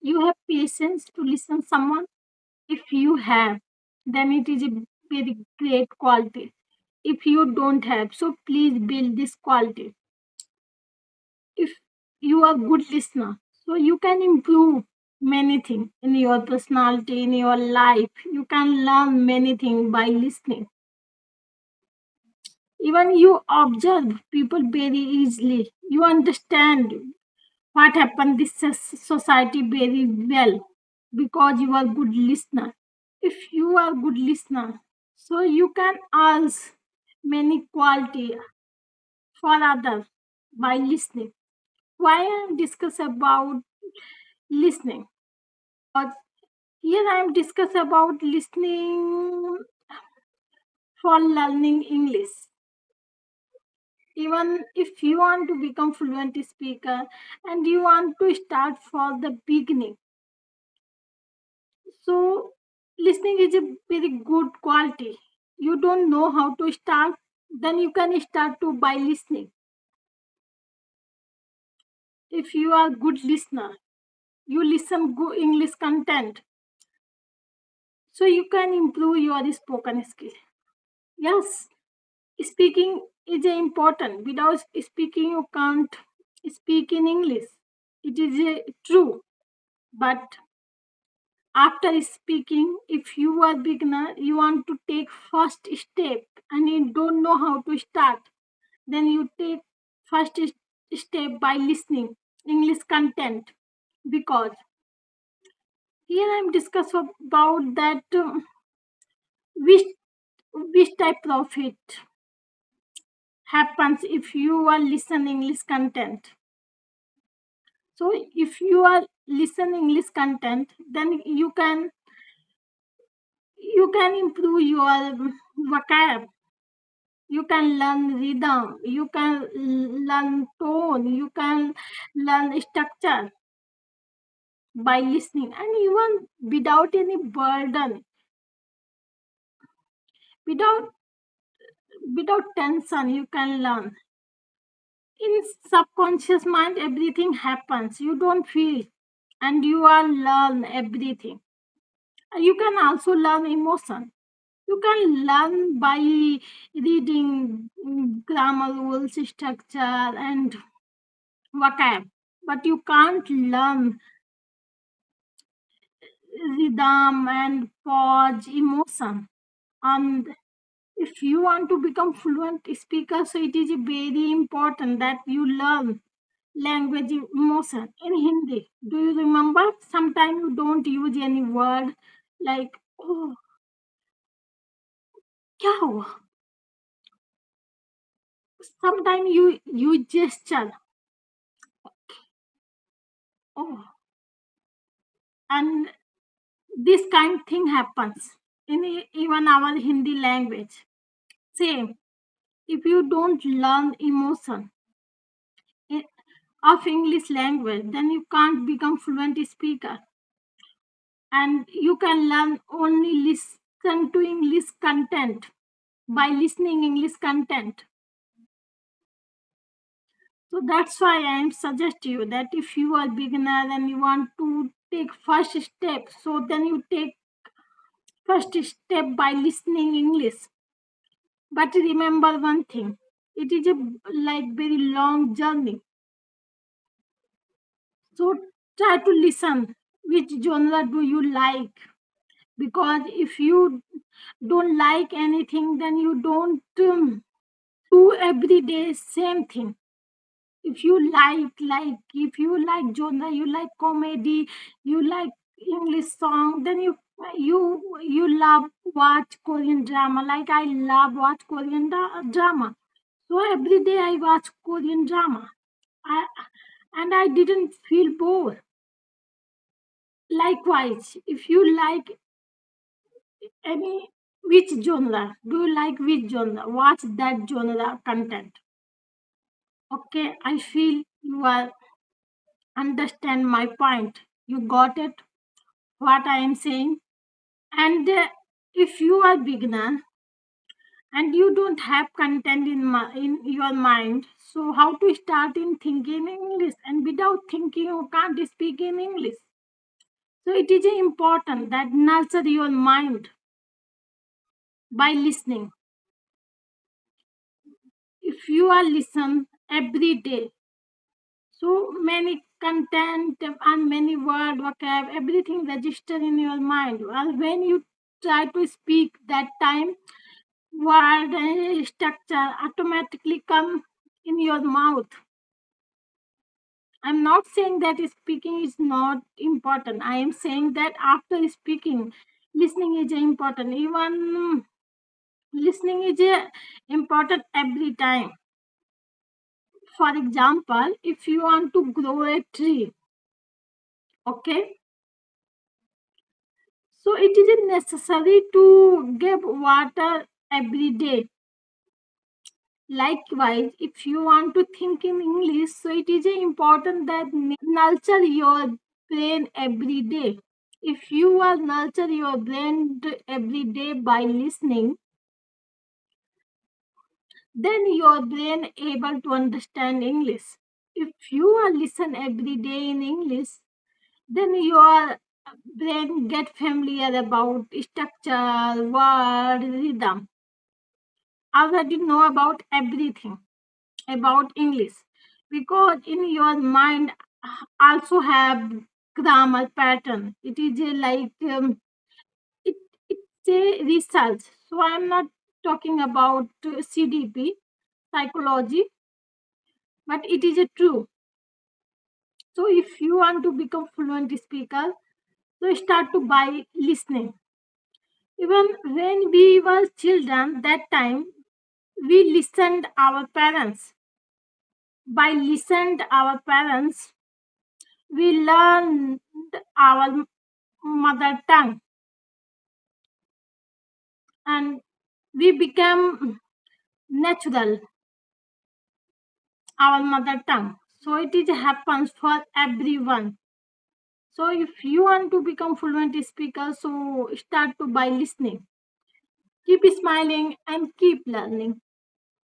You have patience to listen someone? If you have, then it is a very great quality. If you don't have, so please build this quality. If you are good listener, so you can improve many things in your personality, in your life. You can learn many things by listening. Even you observe people very easily. You understand what happened this society very well because you are good listener. If you are good listener, so you can ask many quality for others by listening. Why I am discuss about listening? Because here I am discuss about listening for learning English. Even if you want to become fluent speaker and you want to start for the beginning, so listening is a very good quality. You don't know how to start, then you can start to by listening. If you are good listener, you listen good English content, so you can improve your spoken skill. Yes, speaking is important. Without speaking, you can't speak in English. It is true, but after speaking, if you are beginner, you want to take first step and you don't know how to start, then you take first step by listening English content, because here I'm discuss about that which which type of it happens if you are listen English content. So if you are listen English content, then you can improve your vocab. You can learn rhythm, you can learn tone, you can learn structure by listening, and even without any burden, without without tension, you can learn. In subconscious mind, everything happens. You don't feel, and you are learn everything. And you can also learn emotion. You can learn by reading grammar rules, structure, and vocab, but you can't learn rhythm and pause emotion. And if you want to become fluent speaker, so it is very important that you learn language emotion in Hindi. Do you remember? Sometimes you don't use any word like oh क्या हुआ. Sometimes you gesture oh, and this kind thing happens in even our Hindi language. Same. If you don't learn emotion i- of English language, then you can't become fluent speaker. And you can learn only listen to English content by listening English content. So that's why I am suggest you that if you are beginner and you want to take first step, so then you take first step by listening English. But remember one thing, it is a like very long journey. So try to listen which genre do you like, because if you don't like anything, then you don't do every day same thing. If you if you like genre, you like comedy, you like English song, then you love watch Korean drama. Like I love watch Korean drama, so every day I watch Korean drama. I, and I didn't feel bored. Likewise, if you like any which genre, do you like which genre? Watch that genre content. Okay, I feel you are understand my point. You got it? What I am saying? And if you are beginner and you don't have content in your mind, so how to start in thinking English? And without thinking, you can't speak in English. So it is important that nurture your mind by listening. If you are listen every day, so many content and many word vocab, everything register in your mind. Well, when you try to speak that time, word structure automatically come in your mouth. I'm not saying that speaking is not important. I am saying that after speaking, listening is important. Even listening is important every time. For example, if you want to grow a tree, okay, so it is necessary to give water every day. Likewise, if you want to think in English, so it is important that nurture your brain every day. If you are nurture your brain every day by listening, then your brain able to understand English. If you are listen every day in English, then your brain get familiar about structure, word, rhythm. Already know about everything about English, because in your mind also have grammar pattern. It is like it it's a research. So I'm not talking about CDP psychology, but it is a true. So if you want to become fluent speaker, so start to by listening. Even when we were children, that time we listened our parents. By listened our parents, we learned our mother tongue, and we become natural our mother tongue. So it is happens for everyone. So if you want to become fluent speaker, so start to by listening. Keep smiling and keep learning.